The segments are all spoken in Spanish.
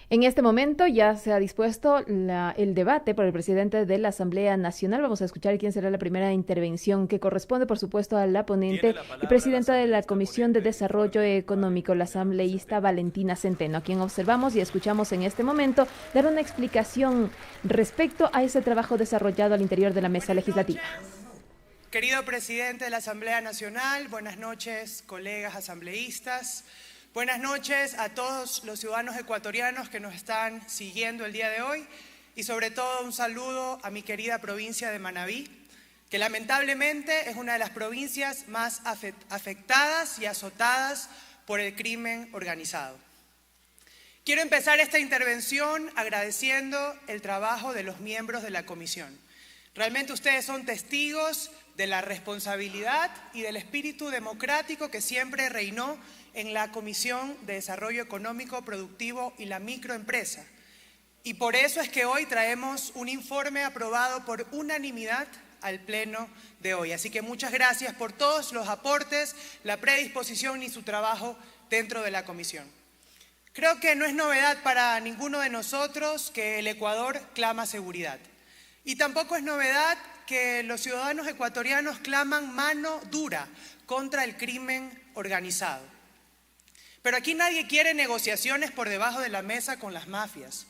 En este momento ya se ha dispuesto el debate por el presidente de la Asamblea Nacional. Vamos a escuchar quién será la primera intervención, que corresponde, por supuesto, a la Tiene ponente la y palabra el presidenta de la asambleísta Comisión de ponente del Desarrollo informe del debate Económico, la preliminar de la asambleísta Asamblea. Valentina Centeno, a quien observamos y escuchamos en este momento dar una explicación respecto a ese trabajo desarrollado al interior de la mesa Buenas noches, legislativa. querido presidente de la Asamblea Nacional, buenas noches, colegas asambleístas, buenas noches a todos los ciudadanos ecuatorianos que nos están siguiendo el día de hoy y sobre todo un saludo a mi querida provincia de Manabí, que lamentablemente es una de las provincias más afectadas y azotadas por el crimen organizado. Quiero empezar esta intervención agradeciendo el trabajo de los miembros de la comisión. Realmente ustedes son testigos de la responsabilidad y del espíritu democrático que siempre reinó en la Comisión de Desarrollo Económico, Productivo y la Microempresa. Y por eso es que hoy traemos un informe aprobado por unanimidad al pleno de hoy. Así que muchas gracias por todos los aportes, la predisposición y su trabajo dentro de la comisión. Creo que no es novedad para ninguno de nosotros que el Ecuador clama seguridad. Y tampoco es novedad que los ciudadanos ecuatorianos claman mano dura contra el crimen organizado. Pero aquí nadie quiere negociaciones por debajo de la mesa con las mafias.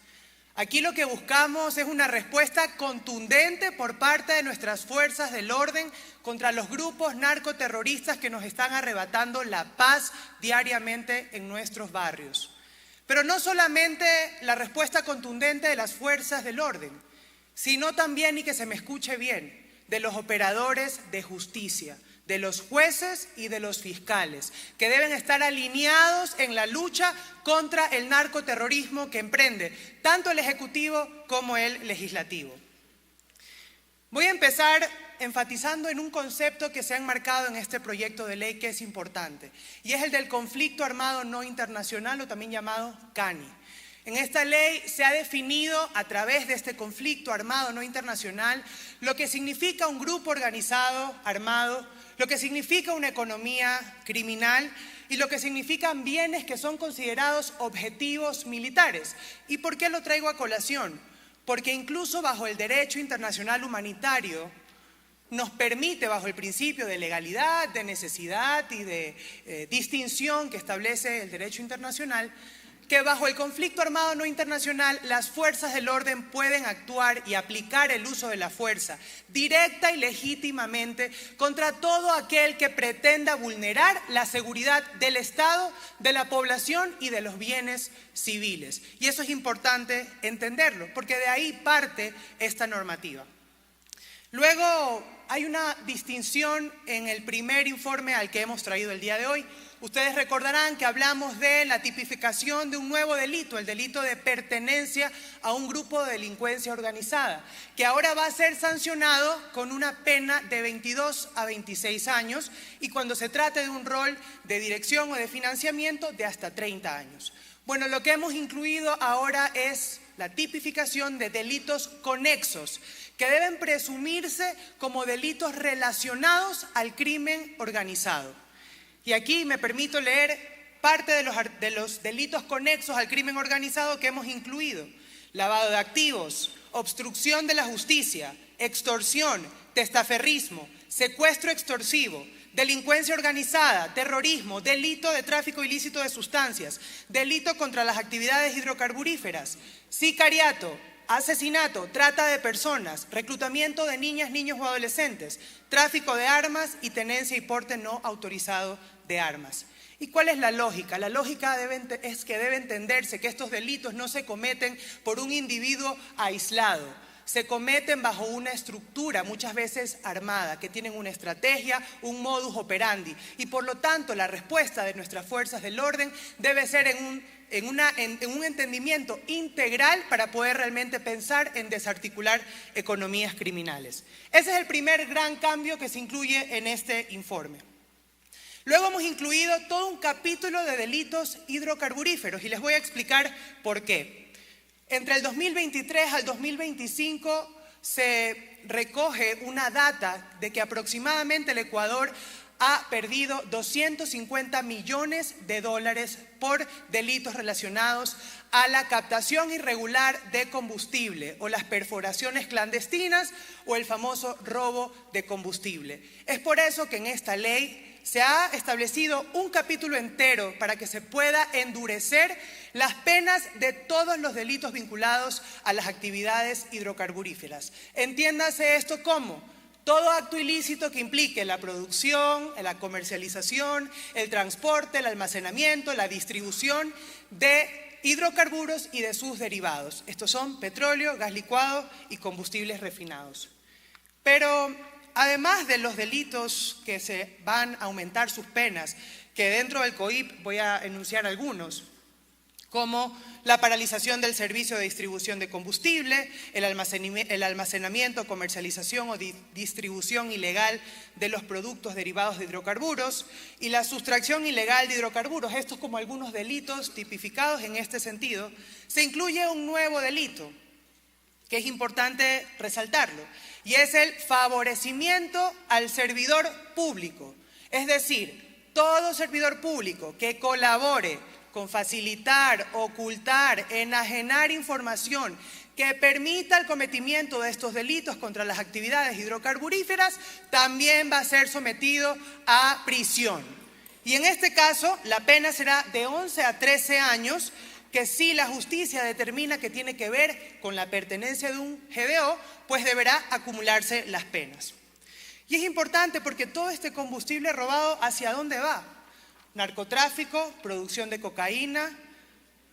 Aquí lo que buscamos es una respuesta contundente por parte de nuestras fuerzas del orden contra los grupos narcoterroristas que nos están arrebatando la paz diariamente en nuestros barrios. Pero no solamente la respuesta contundente de las fuerzas del orden, sino también, y que se me escuche bien, de los operadores de justicia, de los jueces y de los fiscales, que deben estar alineados en la lucha contra el narcoterrorismo que emprende tanto el Ejecutivo como el Legislativo. Voy a empezar enfatizando en un concepto que se ha enmarcado en este proyecto de ley que es importante, y es el del conflicto armado no internacional, o también llamado CANI. En esta ley se ha definido a través de este conflicto armado no internacional lo que significa un grupo organizado armado, lo que significa una economía criminal y lo que significan bienes que son considerados objetivos militares. ¿Y por qué lo traigo a colación? Porque incluso bajo el derecho internacional humanitario nos permite, bajo el principio de legalidad, de necesidad y de distinción que establece el derecho internacional, que bajo el conflicto armado no internacional las fuerzas del orden pueden actuar y aplicar el uso de la fuerza directa y legítimamente contra todo aquel que pretenda vulnerar la seguridad del Estado, de la población y de los bienes civiles. Y eso es importante entenderlo, porque de ahí parte esta normativa. Luego hay una distinción en el primer informe al que hemos traído el día de hoy. Ustedes recordarán que hablamos de la tipificación de un nuevo delito, el delito de pertenencia a un grupo de delincuencia organizada, que ahora va a ser sancionado con una pena de 22 a 26 años y cuando se trate de un rol de dirección o de financiamiento de hasta 30 años. Bueno, lo que hemos incluido ahora es la tipificación de delitos conexos, que deben presumirse como delitos relacionados al crimen organizado. Y aquí me permito leer parte de los delitos conexos al crimen organizado que hemos incluido: lavado de activos, obstrucción de la justicia, extorsión, testaferrismo, secuestro extorsivo, delincuencia organizada, terrorismo, delito de tráfico ilícito de sustancias, delito contra las actividades hidrocarburíferas, sicariato, asesinato, trata de personas, reclutamiento de niñas, niños o adolescentes, tráfico de armas y tenencia y porte no autorizado de armas. ¿Y cuál es la lógica? La lógica es que debe entenderse que estos delitos no se cometen por un individuo aislado, se cometen bajo una estructura muchas veces armada, que tienen una estrategia, un modus operandi, y por lo tanto la respuesta de nuestras fuerzas del orden debe ser en un entendimiento integral para poder realmente pensar en desarticular economías criminales. Ese es el primer gran cambio que se incluye en este informe. Luego hemos incluido todo un capítulo de delitos hidrocarburíferos y les voy a explicar por qué. Entre el 2023 al 2025 se recoge una data de que aproximadamente el Ecuador ha perdido 250 millones de dólares por delitos relacionados a la captación irregular de combustible o las perforaciones clandestinas o el famoso robo de combustible. Es por eso que en esta ley se ha establecido un capítulo entero para que se pueda endurecer las penas de todos los delitos vinculados a las actividades hidrocarburíferas. Entiéndase esto como todo acto ilícito que implique la producción, la comercialización, el transporte, el almacenamiento, la distribución de hidrocarburos y de sus derivados. Estos son petróleo, gas licuado y combustibles refinados. Pero además de los delitos que se van a aumentar sus penas, que dentro del COIP voy a enunciar algunos, como la paralización del servicio de distribución de combustible, el almacenamiento, comercialización o distribución ilegal de los productos derivados de hidrocarburos y la sustracción ilegal de hidrocarburos. Estos como algunos delitos tipificados en este sentido. Se incluye un nuevo delito, que es importante resaltarlo, y es el favorecimiento al servidor público. Es decir, todo servidor público que colabore con facilitar, ocultar, enajenar información que permita el cometimiento de estos delitos contra las actividades hidrocarburíferas, también va a ser sometido a prisión. Y en este caso, la pena será de 11 a 13 años, que si la justicia determina que tiene que ver con la pertenencia de un GBO, pues deberá acumularse las penas. Y es importante porque todo este combustible robado, ¿hacia dónde va? Narcotráfico, producción de cocaína,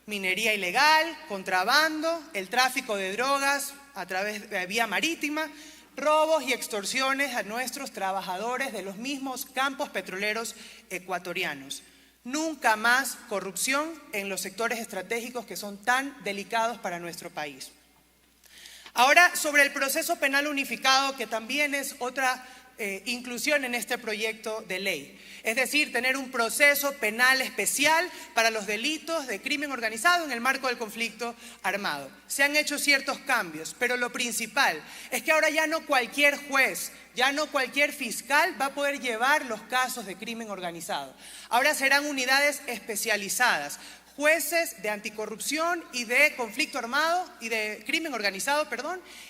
minería ilegal, contrabando, el tráfico de drogas a través de vía marítima, robos y extorsiones a nuestros trabajadores de los mismos campos petroleros ecuatorianos. Nunca más corrupción en los sectores estratégicos que son tan delicados para nuestro país. Ahora, sobre el proceso penal unificado, que también es otra inclusión en este proyecto de ley. Es decir, tener un proceso penal especial para los delitos de crimen organizado en el marco del conflicto armado. Se han hecho ciertos cambios, pero lo principal es que ahora ya no cualquier juez, ya no cualquier fiscal va a poder llevar los casos de crimen organizado. Ahora serán unidades especializadas, jueces de anticorrupción y de conflicto armado y de crimen organizado,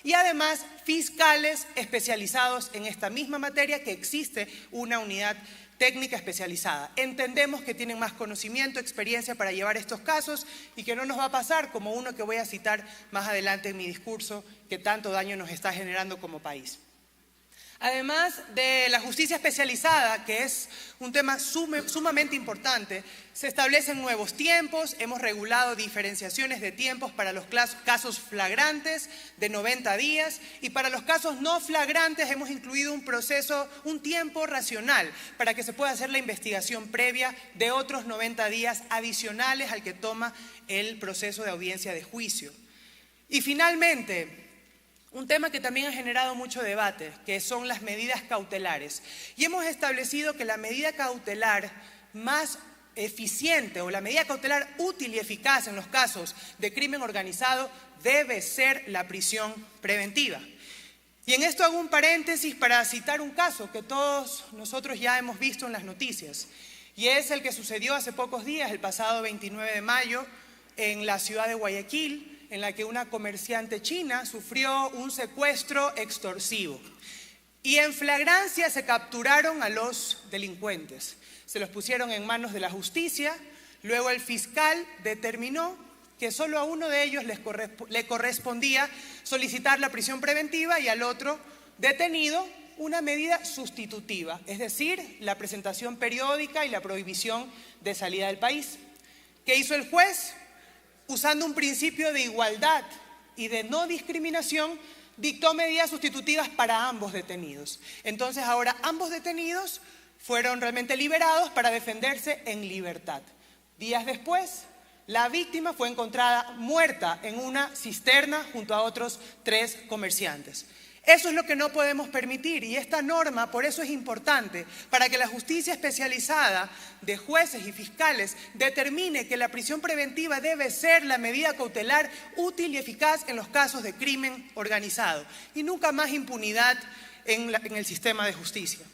y además fiscales especializados en esta misma materia, que existe una unidad técnica especializada. Entendemos que tienen más conocimiento, experiencia para llevar estos casos y que no nos va a pasar como uno que voy a citar más adelante en mi discurso, que tanto daño nos está generando como país. Además de la justicia especializada, que es un tema sumamente importante, se establecen nuevos tiempos, hemos regulado diferenciaciones de tiempos para los casos flagrantes de 90 días y para los casos no flagrantes hemos incluido un tiempo racional para que se pueda hacer la investigación previa de otros 90 días adicionales al que toma el proceso de audiencia de juicio. Y finalmente, un tema que también ha generado mucho debate, que son las medidas cautelares. Y hemos establecido que la medida cautelar más eficiente o la medida cautelar útil y eficaz en los casos de crimen organizado debe ser la prisión preventiva. Y en esto hago un paréntesis para citar un caso que todos nosotros ya hemos visto en las noticias. Y es el que sucedió hace pocos días, el pasado 29 de mayo, en la ciudad de Guayaquil, en la que una comerciante china sufrió un secuestro extorsivo. Y en flagrancia se capturaron a los delincuentes. Se los pusieron en manos de la justicia. Luego el fiscal determinó que solo a uno de ellos le correspondía solicitar la prisión preventiva y al otro detenido una medida sustitutiva, es decir, la presentación periódica y la prohibición de salida del país. ¿Qué hizo el juez? Usando un principio de igualdad y de no discriminación, dictó medidas sustitutivas para ambos detenidos. Entonces ahora ambos detenidos fueron realmente liberados para defenderse en libertad. Días después, la víctima fue encontrada muerta en una cisterna junto a otros 3 comerciantes. Eso es lo que no podemos permitir y esta norma por eso es importante, para que la justicia especializada de jueces y fiscales determine que la prisión preventiva debe ser la medida cautelar útil y eficaz en los casos de crimen organizado y nunca más impunidad en el sistema de justicia.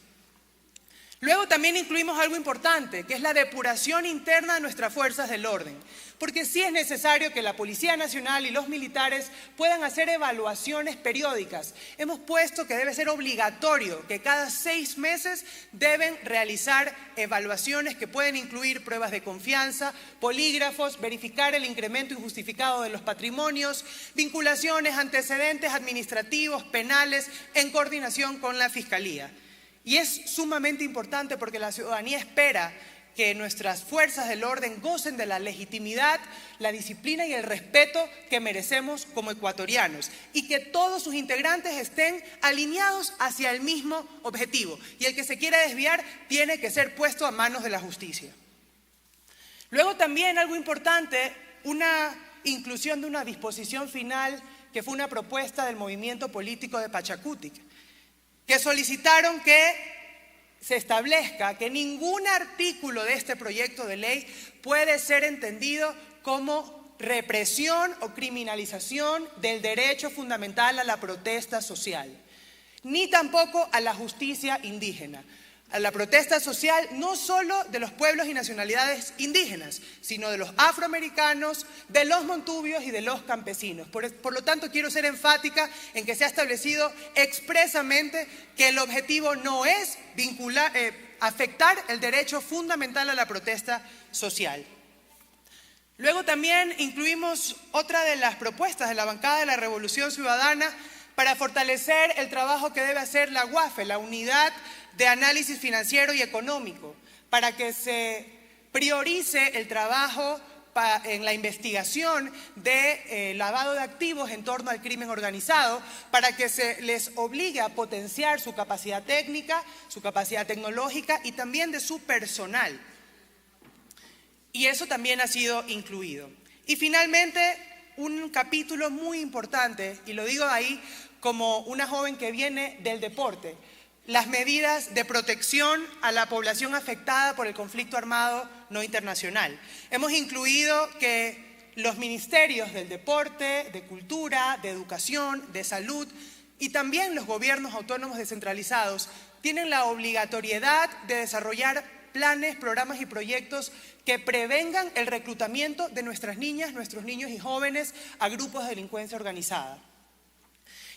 Luego también incluimos algo importante, que es la depuración interna de nuestras fuerzas del orden. Porque sí es necesario que la Policía Nacional y los militares puedan hacer evaluaciones periódicas. Hemos puesto que debe ser obligatorio, que cada 6 meses deben realizar evaluaciones que pueden incluir pruebas de confianza, polígrafos, verificar el incremento injustificado de los patrimonios, vinculaciones, antecedentes administrativos, penales, en coordinación con la Fiscalía. Y es sumamente importante porque la ciudadanía espera que nuestras fuerzas del orden gocen de la legitimidad, la disciplina y el respeto que merecemos como ecuatorianos y que todos sus integrantes estén alineados hacia el mismo objetivo. Y el que se quiera desviar tiene que ser puesto a manos de la justicia. Luego también algo importante, una inclusión de una disposición final que fue una propuesta del movimiento político de Pachacutic, que solicitaron que se establezca que ningún artículo de este proyecto de ley puede ser entendido como represión o criminalización del derecho fundamental a la protesta social, ni tampoco a la justicia indígena. A la protesta social no solo de los pueblos y nacionalidades indígenas, sino de los afroamericanos, de los montubios y de los campesinos. Por lo tanto, quiero ser enfática en que se ha establecido expresamente que el objetivo no es afectar el derecho fundamental a la protesta social. Luego también incluimos otra de las propuestas de la bancada de la Revolución Ciudadana para fortalecer el trabajo que debe hacer la UAFE, la Unidad de Análisis Financiero y Económico, para que se priorice el trabajo en la investigación de lavado de activos en torno al crimen organizado, para que se les obligue a potenciar su capacidad técnica, su capacidad tecnológica y también de su personal. Y eso también ha sido incluido. Y finalmente, un capítulo muy importante, y lo digo ahí como una joven que viene del deporte, las medidas de protección a la población afectada por el conflicto armado no internacional. Hemos incluido que los ministerios del deporte, de cultura, de educación, de salud y también los gobiernos autónomos descentralizados tienen la obligatoriedad de desarrollar planes, programas y proyectos que prevengan el reclutamiento de nuestras niñas, nuestros niños y jóvenes a grupos de delincuencia organizada.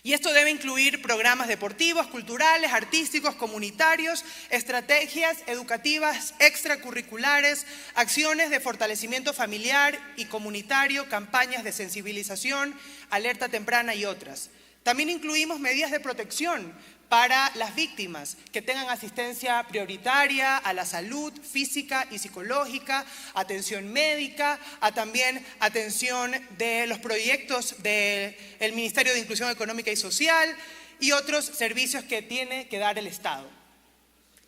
Y esto debe incluir programas deportivos, culturales, artísticos, comunitarios, estrategias educativas extracurriculares, acciones de fortalecimiento familiar y comunitario, campañas de sensibilización, alerta temprana y otras. También incluimos medidas de protección para las víctimas que tengan asistencia prioritaria a la salud física y psicológica, atención médica, también atención de los proyectos del Ministerio de Inclusión Económica y Social y otros servicios que tiene que dar el Estado.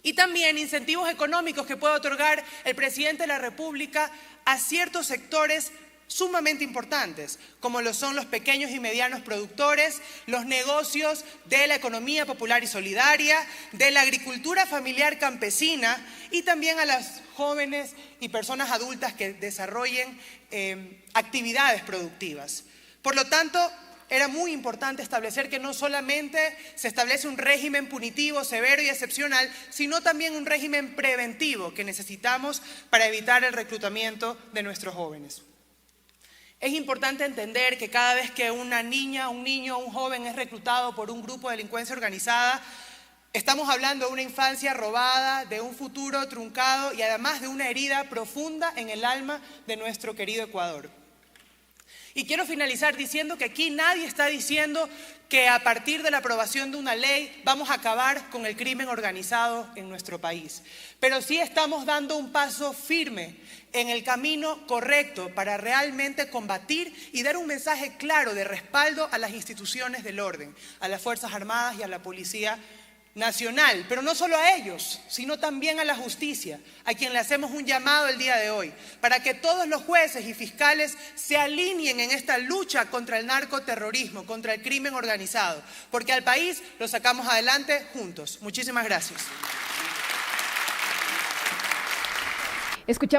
Y también incentivos económicos que puede otorgar el presidente de la República a ciertos sectores sumamente importantes, como lo son los pequeños y medianos productores, los negocios de la economía popular y solidaria, de la agricultura familiar campesina y también a las jóvenes y personas adultas que desarrollen actividades productivas. Por lo tanto, era muy importante establecer que no solamente se establece un régimen punitivo, severo y excepcional, sino también un régimen preventivo que necesitamos para evitar el reclutamiento de nuestros jóvenes. Es importante entender que cada vez que una niña, un niño o un joven es reclutado por un grupo de delincuencia organizada, estamos hablando de una infancia robada, de un futuro truncado y además de una herida profunda en el alma de nuestro querido Ecuador. Y quiero finalizar diciendo que aquí nadie está diciendo que a partir de la aprobación de una ley vamos a acabar con el crimen organizado en nuestro país. Pero sí estamos dando un paso firme en el camino correcto para realmente combatir y dar un mensaje claro de respaldo a las instituciones del orden, a las Fuerzas Armadas y a la Policía Nacional, pero no solo a ellos, sino también a la justicia, a quien le hacemos un llamado el día de hoy, para que todos los jueces y fiscales se alineen en esta lucha contra el narcoterrorismo, contra el crimen organizado, porque al país lo sacamos adelante juntos. Muchísimas gracias. Escuchamos